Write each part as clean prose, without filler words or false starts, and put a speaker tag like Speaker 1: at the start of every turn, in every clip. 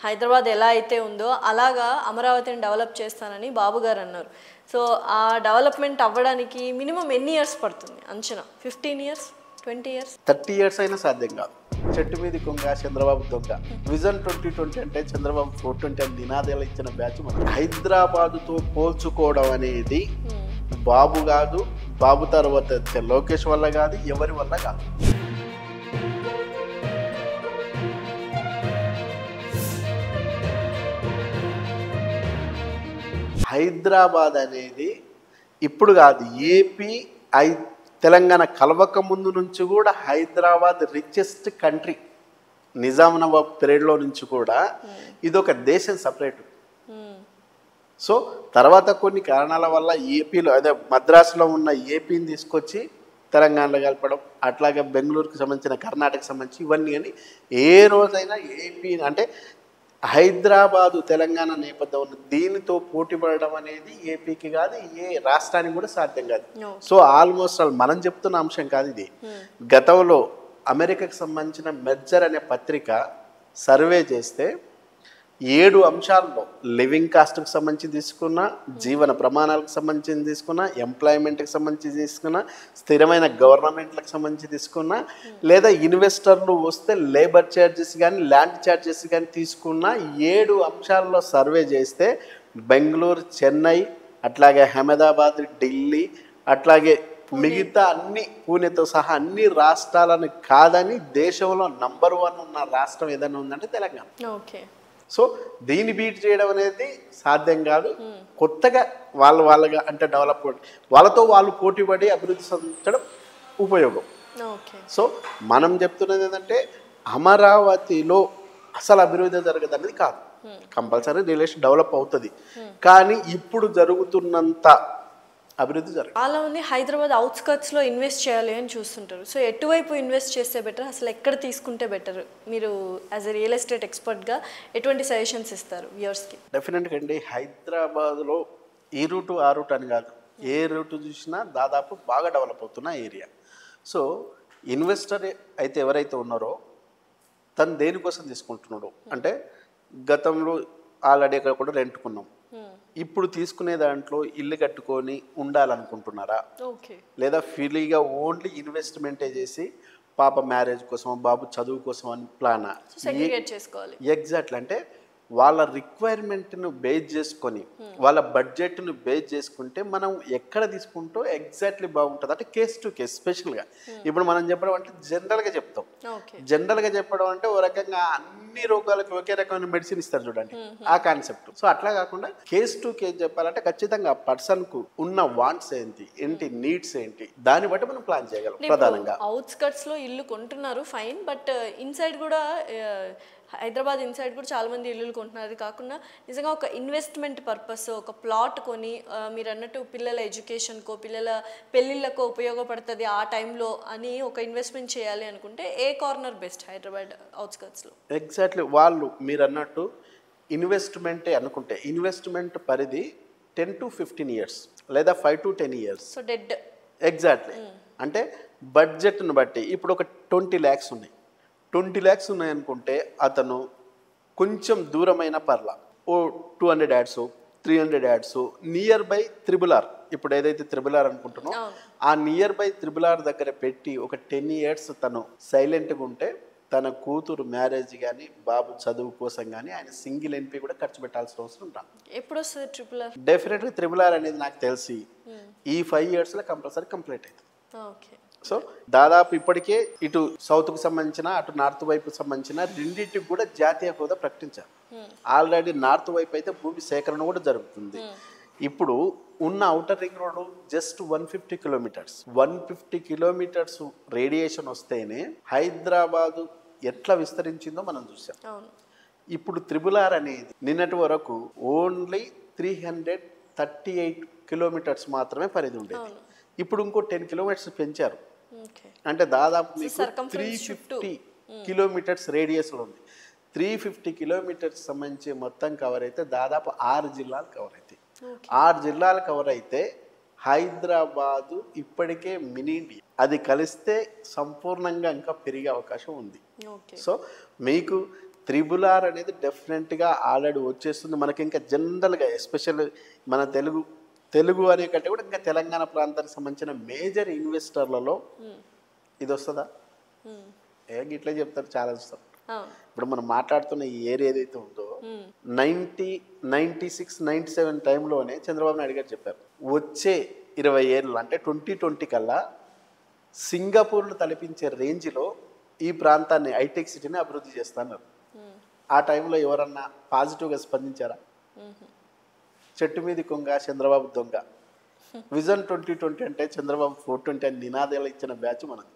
Speaker 1: హైదరాబాద్ ఎలా అయితే ఉందో అలాగా అమరావతిని డెవలప్ చేస్తానని బాబు గారు అన్నారు. సో ఆ డెవలప్మెంట్ అవ్వడానికి మినిమం ఎన్ని ఇయర్స్ పడుతుంది అంచనా? 15 ఇయర్స్, 20 ఇయర్స్,
Speaker 2: 30 ఇయర్స్ అయినా సాధ్యం కాదు. చెట్టు మీది కొంగ చంద్రబాబు దొంగ. విజన్ 2020 అంటే చంద్రబాబు 420 అని నినాదాలు ఇచ్చిన బ్యాచ్ మనం. హైదరాబాదుతో పోల్చుకోవడం అనేది బాబు కాదు, బాబు తర్వాత లోకేష్ వల్ల కాదు, ఎవరి వల్ల కాదు. హైదరాబాద్ అనేది ఇప్పుడు కాదు, ఏపీ తెలంగాణ కలవక ముందు నుంచి కూడా హైదరాబాద్ రిచెస్ట్ కంట్రీ. నిజాం నవాబ్ పీరియడ్లో నుంచి కూడా ఇదొక దేశం సపరేట్. సో తర్వాత కొన్ని కారణాల వల్ల ఏపీలో అదే మద్రాసులో ఉన్న ఏపీని తీసుకొచ్చి తెలంగాణలో కలపడం, అట్లాగే బెంగళూరుకి సంబంధించిన కర్ణాటకకు సంబంధించి ఇవన్నీ. అని ఏ రోజైనా ఏపీ అంటే హైదరాబాదు తెలంగాణ నేపథ్యం ఉన్న దీనితో పోటీ పడడం అనేది ఏపీకి కాదు, ఏ రాష్ట్రానికి కూడా సాధ్యం కాదు. సో ఆల్మోస్ట్ మనం చెప్తున్న అంశం కాదు ఇది. గతంలో అమెరికాకి సంబంధించిన మెర్జర్ అనే పత్రిక సర్వే చేస్తే 7 అంశాల్లో లివింగ్ కాస్ట్కి సంబంధించి తీసుకున్న, జీవన ప్రమాణాలకు సంబంధించి తీసుకున్న, ఎంప్లాయ్మెంట్కి సంబంధించి తీసుకున్న, స్థిరమైన గవర్నమెంట్లకు సంబంధించి తీసుకున్న, లేదా ఇన్వెస్టర్లు వస్తే లేబర్ ఛార్జెస్ కానీ ల్యాండ్ ఛార్జెస్ కానీ తీసుకున్న 7 అంశాల్లో సర్వే చేస్తే బెంగళూరు, చెన్నై, అట్లాగే అహ్మదాబాద్, ఢిల్లీ, అట్లాగే మిగతా అన్ని పూణేతో సహా అన్ని రాష్ట్రాలను కాదని దేశంలో నంబర్ 1 ఉన్న రాష్ట్రం ఏదైనా ఉందంటే తెలంగాణ.
Speaker 1: ఓకే.
Speaker 2: సో దీన్ని బీట్ చేయడం అనేది సాధ్యం కాదు. కొత్తగా వాళ్ళగా అంటే డెవలప్మెంట్ వాళ్ళతో వాళ్ళు పోటీపడి అభివృద్ధి సాధించడం ఉపయోగం. సో మనం చెప్తున్నది ఏంటంటే అమరావతిలో అసలు అభివృద్ధి జరగదు అనేది కాదు. కంపల్సరీ రిలేషన్ డెవలప్ అవుతుంది, కానీ ఇప్పుడు జరుగుతున్నంత అభివృద్ధి జరగదు.
Speaker 1: చాలా మంది హైదరాబాద్ అవుట్స్కట్స్లో ఇన్వెస్ట్ చేయాలి అని చూస్తుంటారు. సో ఎటువైపు ఇన్వెస్ట్ చేస్తే బెటర్, అసలు ఎక్కడ తీసుకుంటే బెటర్? మీరు యాజ్ ఎ రియల్ ఎస్టేట్ ఎక్స్పర్ట్గా ఎటువంటి సజెషన్స్ ఇస్తారు వ్యూవర్స్కి?
Speaker 2: డెఫినెట్గా అండి, హైదరాబాద్లో ఈ రూటు ఆ రూట్ అని కాదు, ఏ రూటు చూసినా దాదాపు బాగా డెవలప్ అవుతున్న ఏరియా. సో ఇన్వెస్టర్ అయితే ఎవరైతే ఉన్నారో తను దేనికోసం తీసుకుంటున్నాడు అంటే, గతంలో ఆల్రెడీ అక్కడ కూడా రెంట్కున్నాం, ఇప్పుడు తీసుకునే దాంట్లో ఇల్లు కట్టుకొని ఉండాలనుకుంటున్నారా, లేదా ఫ్రీగా ఓన్లీ ఇన్వెస్ట్మెంటే చేసి పాప మ్యారేజ్ కోసం, బాబు చదువు కోసం అని ప్లానా? ఎగ్జాక్ట్లీ. అంటే వాళ్ళ రిక్వైర్మెంట్ను బేస్ చేసుకొని, వాళ్ళ బడ్జెట్ను బేస్ చేసుకుంటే మనం ఎక్కడ తీసుకుంటూ ఎగ్జాక్ట్లీ బాగుంటుంది. అంటే కేస్ టు కేస్. స్పెషల్గా ఇప్పుడు మనం చెప్పడం అంటే జనరల్గా చెప్తాం. జనరల్గా చెప్పడం అంటే ఓ రకంగా అన్ని రోగాలకు ఒకే రకమైన మెడిసిన్ ఇస్తారు చూడండి, ఆ కాన్సెప్ట్. సో అట్లా కాకుండా కేస్ టు కేస్ చెప్పాలంటే ఖచ్చితంగా పర్సన్కు ఉన్న వాంట్స్ ఏంటి, నీడ్స్ ఏంటి, దాన్ని బట్టి మనం ప్లాన్ చేయగలం. ప్రధానంగా
Speaker 1: అవుట్స్కట్స్లో ఇల్లు కొంటున్నారు ఫైన్, బట్ ఇన్సైడ్ కూడా హైదరాబాద్ ఇన్సైడ్ కూడా చాలా మంది ఇల్లులు కొంటున్నారు. అది కాకుండా నిజంగా ఒక ఇన్వెస్ట్మెంట్ పర్పస్ ఒక ప్లాట్ కొని మీరు అన్నట్టు పిల్లల ఎడ్యుకేషన్కో, పిల్లల పెళ్ళిళ్ళకో ఉపయోగపడుతుంది ఆ టైంలో అని ఒక ఇన్వెస్ట్మెంట్ చేయాలి అనుకుంటే ఏ కార్నర్ బెస్ట్ హైదరాబాద్ అవుట్స్కట్స్లో?
Speaker 2: ఎగ్జాక్ట్లీ. వాళ్ళు మీరు అన్నట్టు ఇన్వెస్ట్మెంటే అనుకుంటే ఇన్వెస్ట్మెంట్ పరిధి 10 to 15 ఇయర్స్ లేదా 5 to 10 years.
Speaker 1: So dead.
Speaker 2: Exactly. అంటే బడ్జెట్ను బట్టి ఇప్పుడు ఒక 20 lakhs ఉన్నాయి, 20 lakhs ఉన్నాయనుకుంటే అతను కొంచెం దూరమైన పర్లా ఓ 200 ads 300 ads near by triple R, ఇప్పుడు ఏదైతే త్రిబుల్ ఆర్ అనుకుంటున్నాం ఆ నియర్ బై త్రిబుల్ ఆర్ దగ్గర పెట్టి ఒక 10 years తను సైలెంట్గా ఉంటే తన కూతురు మ్యారేజ్ కానీ బాబు చదువు కోసం కానీ ఆయన సింగిల్ ఎన్పీ కూడా ఖర్చు పెట్టాల్సిన అవసరం రా.
Speaker 1: ఎప్పుడు వస్తుంది ట్రిపుల్ ఆర్?
Speaker 2: డెఫినెట్గా త్రిబుల్ ఆర్ అనేది నాకు తెలిసి ఈ 5 yearsలో కంపల్సరీ కంప్లీట్ అవుతుంది. సో దాదాపు ఇప్పటికే ఇటు సౌత్కు సంబంధించిన అటు నార్త్ వైపు సంబంధించిన రెండింటికి కూడా జాతీయ హోదా ప్రకటించారు. ఆల్రెడీ నార్త్ వైపు అయితే భూమి సేకరణ కూడా జరుగుతుంది. ఇప్పుడు ఉన్న outer ring road just 150 kilometers, 150 kilometers radiation వస్తేనే హైదరాబాదు ఎట్లా విస్తరించిందో మనం చూసాం. ఇప్పుడు త్రిబుల్ ఆర్ అనేది నిన్నటి వరకు ఓన్లీ 338 kilometers మాత్రమే పరిధి ఉండేది. ఇప్పుడు ఇంకో 10 kilometers పెంచారు. అంటే దాదాపు 350 kilometers రేడియస్లో ఉంది. 350 kilometers సంబంధించి మొత్తం కవర్ అయితే దాదాపు 6 జిల్లాలు కవర్ అవుతాయి. 6 జిల్లాలు కవర్ అయితే హైదరాబాదు ఇప్పటికే మినీ ఇండియా, అది కలిస్తే సంపూర్ణంగా ఇంకా పెరిగే అవకాశం ఉంది. సో మీకు త్రిబుల్ ఆర్ అనేది డెఫినెట్గా ఆల్రెడీ వచ్చేస్తుంది. మనకి ఇంకా జనరల్గా ఎస్పెషల్ మన తెలుగు అనే కంటే కూడా ఇంకా తెలంగాణ ప్రాంతానికి సంబంధించిన మేజర్ ఇన్వెస్టర్లలో ఇది వస్తుందా? ఇట్లా చెప్తారు చాలా వస్తారు. ఇప్పుడు మనం మాట్లాడుతున్న ఈ ఏరియా ఏదైతే ఉందో 96, 97 టైంలోనే చంద్రబాబు నాయుడు గారు చెప్పారు, వచ్చే 20 ఏళ్ళు అంటే 2020 కల్లా సింగపూర్ను తలపించే రేంజ్లో ఈ ప్రాంతాన్ని హైటెక్ సిటీని అభివృద్ధి చేస్తున్నారు. ఆ టైంలో ఎవరన్నా పాజిటివ్గా స్పందించారా? చెట్టు మీది కొంగ చంద్రబాబు దొంగ. విజన్ 2020 అంటే చంద్రబాబు 420 అని నినాదాలు ఇచ్చిన బ్యాచ్ మనది.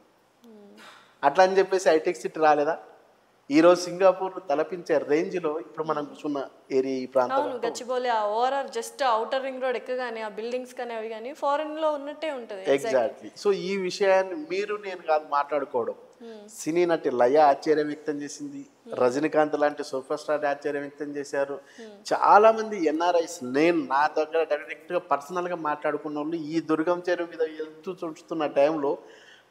Speaker 2: అట్లా అని చెప్పేసి హైటెక్ సిటీ రాలేదా? ఈరోజు సింగపూర్ను తలపించే రేంజ్లో ఇప్పుడు మనం కూర్చున్న ఏరియా ఈ ప్రాంతం.
Speaker 1: గచ్చిబౌలి ఆ overall just outer ring road ఎక్కగానే ఆ బిల్డింగ్స్ కానీ అవి కానీ ఫారెన్లో ఉన్నట్టే ఉంటుంది.
Speaker 2: ఎగ్జాక్ట్లీ. సో ఈ విషయాన్ని మీరు నేను కాదు మాట్లాడుకోవడం, సినీ నటి లయ ఆశ్చర్యం వ్యక్తం చేసింది, రజనీకాంత్ లాంటి సూపర్ స్టార్ ఆశ్చర్యం వ్యక్తం చేశారు, చాలా మంది ఎన్ఆర్ఐస్, నేను నా దగ్గర డైరెక్ట్గా పర్సనల్గా మాట్లాడుకున్న వాళ్ళు ఈ దుర్గం చెరువు మీద వెళ్తూ చూస్తున్న టైంలో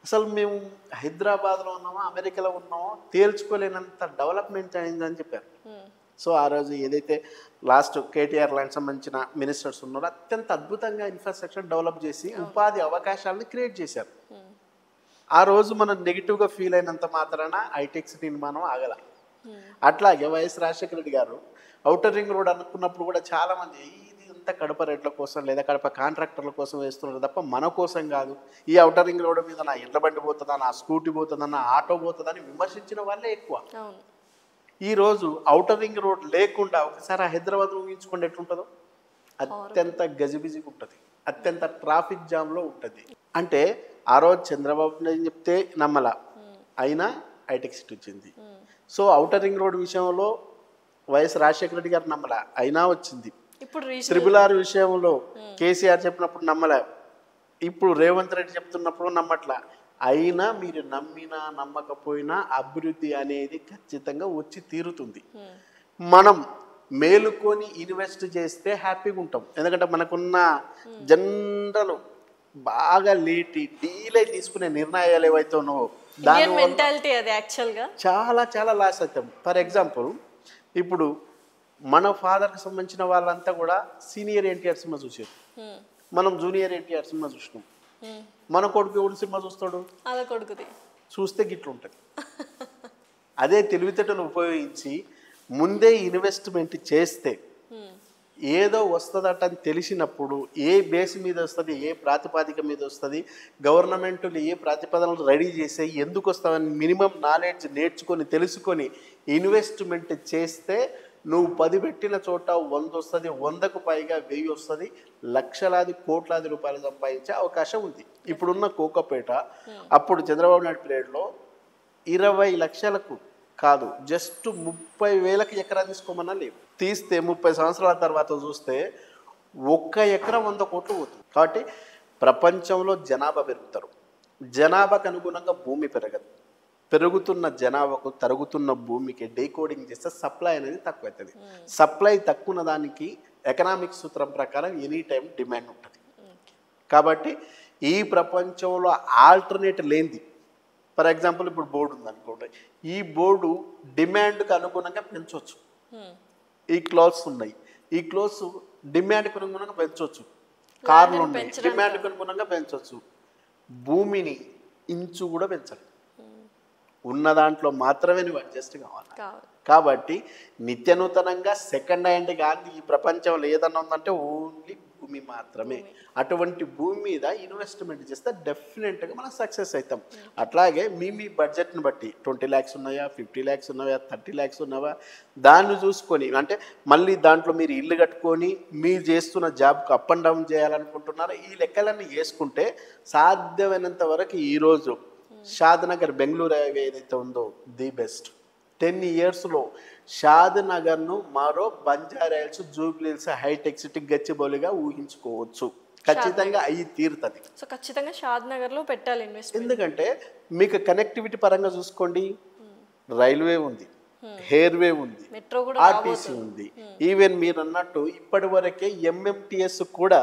Speaker 2: అసలు మేము హైదరాబాద్లో ఉన్నామో అమెరికాలో ఉన్నామో తేల్చుకోలేనంత డెవలప్మెంట్ అయిందని చెప్పారు. సో ఆ రోజు ఏదైతే లాస్ట్ కేటీఆర్ లాంటి సంబంధించిన మినిస్టర్స్ ఉన్నారో అత్యంత అద్భుతంగా ఇన్ఫ్రాస్ట్రక్చర్ డెవలప్ చేసి ఉపాధి అవకాశాలను క్రియేట్ చేశారు. ఆ రోజు మనం నెగిటివ్గా ఫీల్ అయినంత మాత్రాన హైటెక్ సిటీని మనం ఆగల. అట్లాగే వైఎస్ రాజశేఖర రెడ్డి గారు ఔటర్ రింగ్ రోడ్ అనుకున్నప్పుడు కూడా చాలామంది అంతా కడప రేట్ల కోసం లేదా కడప కాంట్రాక్టర్ల కోసం వేస్తున్నారు తప్ప మన కోసం కాదు. ఈ ఔటర్ రింగ్ రోడ్ మీద నా ఇండ్ల బండి పోతుందా, నా స్కూటీ పోతుందా, నా ఆటో పోతుందా అని విమర్శించిన వాళ్ళే ఎక్కువ. ఈరోజు ఔటర్ రింగ్ రోడ్ లేకుండా ఒకసారి హైదరాబాద్ ఊహించుకోండి ఎట్లుంటుందో. అత్యంత గజిబిజిగా ఉంటుంది, అత్యంత ట్రాఫిక్ జామ్లో ఉంటుంది. అంటే ఆ రోజు చంద్రబాబు నాయుడు చెప్తే నమ్మల, అయినా హైటెక్ సిటీ వచ్చింది. సో ఔటర్ రింగ్ రోడ్ విషయంలో వైఎస్ రాజశేఖర రెడ్డి గారు నమ్మల, అయినా వచ్చింది. త్రిబుల్ ఆర్ విషయంలో కేసీఆర్ చెప్పినప్పుడు నమ్మలే, ఇప్పుడు రేవంత్ రెడ్డి చెప్తున్నప్పుడు నమ్మట్లా. అయినా మీరు నమ్మినా నమ్మకపోయినా అభివృద్ధి అనేది ఖచ్చితంగా వచ్చి తీరుతుంది. మనం మేలుకొని ఇన్వెస్ట్ చేస్తే హ్యాపీగా ఉంటాం. ఎందుకంటే మనకున్న జనరల్ బాగా డీలే తీసుకునే నిర్ణయాలు ఏవైతే ఉన్నావో దాని
Speaker 1: మెంటాలిటీ అది యాక్చువల్గా చాలా
Speaker 2: చాలా లాస్ అవుతాం. ఫర్ ఎగ్జాంపుల్ ఇప్పుడు మన ఫాదర్కి సంబంధించిన వాళ్ళంతా కూడా సీనియర్ ఎన్టీఆర్ సినిమా చూసారు, మనం జూనియర్ ఎన్టీఆర్ సినిమా చూసినాం. మన కొడుకు ఎవడు సినిమా చూస్తాడు?
Speaker 1: అలా కొడుకుది చూస్తే
Speaker 2: గిట్లు ఉంటుంది. అదే తెలివితేటలు ఉపయోగించి ముందే ఇన్వెస్ట్మెంట్ చేస్తే ఏదో వస్తుందట అని తెలిసినప్పుడు ఏ బేస్ మీద వస్తుంది, ఏ ప్రాతిపాదిక మీద వస్తుంది, గవర్నమెంట్లు ఏ ప్రాతిపదనలు రెడీ చేసి ఎందుకు వస్తామని మినిమం నాలెడ్జ్ నేర్చుకొని తెలుసుకొని ఇన్వెస్ట్మెంట్ చేస్తే నువ్వు 10 పెట్టిన చోట 100 వస్తుంది, 100కు పైగా 1000 వస్తుంది, లక్షలాది కోట్లాది రూపాయలు సంపాదించే అవకాశం ఉంది. ఇప్పుడున్న కోకపేట అప్పుడు చంద్రబాబు నాయుడు పీరియడ్లో 20 లక్షలకు కాదు, జస్ట్ 30,000కి ఎకరా తీసుకోమన్నా లేవు. తీస్తే 30 సంవత్సరాల తర్వాత చూస్తే 1 ఎకరా 100 కోట్లు పోతుంది. కాబట్టి ప్రపంచంలో జనాభా పెరుగుతారు, జనాభాకు అనుగుణంగా భూమి పెరగదు. పెరుగుతున్న జనాభాకు తరుగుతున్న భూమికి డీకోడింగ్ చేస్తే సప్లై అనేది తక్కువ అవుతుంది. సప్లై తక్కువ దానికి ఎకనామిక్ సూత్రం ప్రకారం ఎనీ టైం డిమాండ్ ఉంటుంది. కాబట్టి ఈ ప్రపంచంలో ఆల్టర్నేట్ లేనిది, ఫర్ ఎగ్జాంపుల్ ఇప్పుడు బోర్డు ఉందనుకోండి, ఈ బోర్డు డిమాండ్కి అనుగుణంగా పెంచవచ్చు. ఈ క్లాత్స్ ఉన్నాయి, ఈ క్లాత్స్ డిమాండ్కి అనుగుణంగా పెంచవచ్చు. కార్లు ఉన్నాయి, డిమాండ్కి అనుగుణంగా పెంచవచ్చు. భూమిని ఇంచు కూడా పెంచాలి, ఉన్న దాంట్లో మాత్రమే నువ్వు అడ్జస్ట్ కావాలి. కాబట్టి నిత్యనూతనంగా సెకండ్ హ్యాండ్ కానీ ఈ ప్రపంచంలో ఏదన్నా ఉందంటే ఓన్లీ భూమి మాత్రమే. అటువంటి భూమి మీద ఇన్వెస్ట్మెంట్ చేస్తే డెఫినెట్గా మనం సక్సెస్ అవుతాం. అట్లాగే మీ బడ్జెట్ని బట్టి 20 lakhs ఉన్నాయా, 50 lakhs ఉన్నాయా, 30 lakhs ఉన్నావా, దాన్ని చూసుకొని అంటే మళ్ళీ దాంట్లో మీరు ఇల్లు కట్టుకొని మీరు చేస్తున్న జాబ్కు అప్ అండ్ డౌన్ చేయాలనుకుంటున్నారా, ఈ లెక్కలన్నీ వేసుకుంటే సాధ్యమైనంత వరకు ఈరోజు షాద్నగర్ బెంగళూరు హైవే ఏదైతే ఉందో ది బెస్ట్. 10 yearsలో షాద్నగర్ను మరో బంజారాహిల్స్, జూబ్లీహిల్స్, హైటెక్ సిటీ, గచ్చిబౌలిగా ఊహించుకోవచ్చు. ఖచ్చితంగా అయ్యి తీరుతుంది.
Speaker 1: సో ఖచ్చితంగా షాద్నగర్లో పెట్టాలి ఇన్వెస్ట్మెంట్.
Speaker 2: ఎందుకంటే మీకు కనెక్టివిటీ పరంగా చూసుకోండి, రైల్వే ఉంది, హెయిర్వే ఉంది,
Speaker 1: మెట్రో కూడా,
Speaker 2: ఆర్టీసీ ఉంది. ఈవెన్ మీరు అన్నట్టు ఇప్పటి వరకే ఎంఎంటీఎస్ కూడా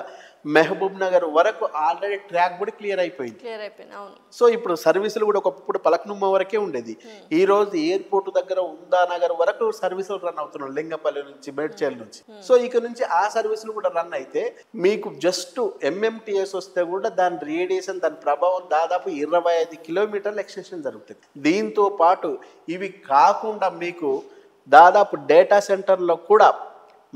Speaker 2: మహబూబ్ నగర్ వరకు ఆల్రెడీ ట్రాక్ కూడా క్లియర్ అయిపోయింది.
Speaker 1: క్లియర్ అయిపోయింది, అవును.
Speaker 2: సో ఇప్పుడు సర్వీసులు కూడా ఒకప్పుడు పలకనుమ్మ వరకే ఉండేది. ఈ రోజు ఎయిర్పోర్ట్ దగ్గర ఉందానగర్ వరకు సర్వీసులు రన్ అవుతున్నాయి, లింగపల్లి నుంచి, మేడ్చల్ నుంచి. సో ఇక నుంచి ఆ సర్వీసులు కూడా రన్ అయితే మీకు జస్ట్ ఎంఎంటీఎస్ వస్తే కూడా దాని రేడియేషన్, దాని ప్రభావం దాదాపు 25 కిలోమీటర్ల ఎక్స్టెన్షన్ జరుగుతుంది. దీంతో పాటు ఇవి కాకుండా మీకు దాదాపు డేటా సెంటర్లో కూడా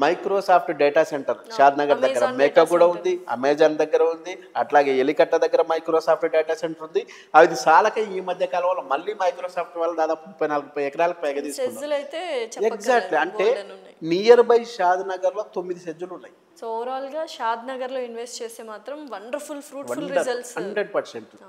Speaker 2: మైక్రోసాఫ్ట్ డేటా సెంటర్ షాద్నగర్ దగ్గర మెకా కూడా ఉంది, అమెజాన్ దగ్గర ఉంది, అట్లాగే ఎలికట్ట దగ్గర మైక్రోసాఫ్ట్ డేటా సెంటర్ ఉంది. అది సాలక ఈ మధ్య కాలంలో మళ్ళీ మైక్రోసాఫ్ట్ వాళ్ళు దాదాపు 34 ఎకరాలకు పైగా తీసుకున్నారు. ఎగ్జాక్ట్లీ, అంటే నియర్ బై షాద్నగర్ లో 9 సెజ్జులు ఉన్నాయి.
Speaker 1: సో ఓవరాల్ గా షాద్నగర్ లో ఇన్వెస్ట్ చేస్తే మాత్రం వండర్ఫుల్ ఫ్రూట్ఫుల్ రిజల్ట్స్
Speaker 2: 100%.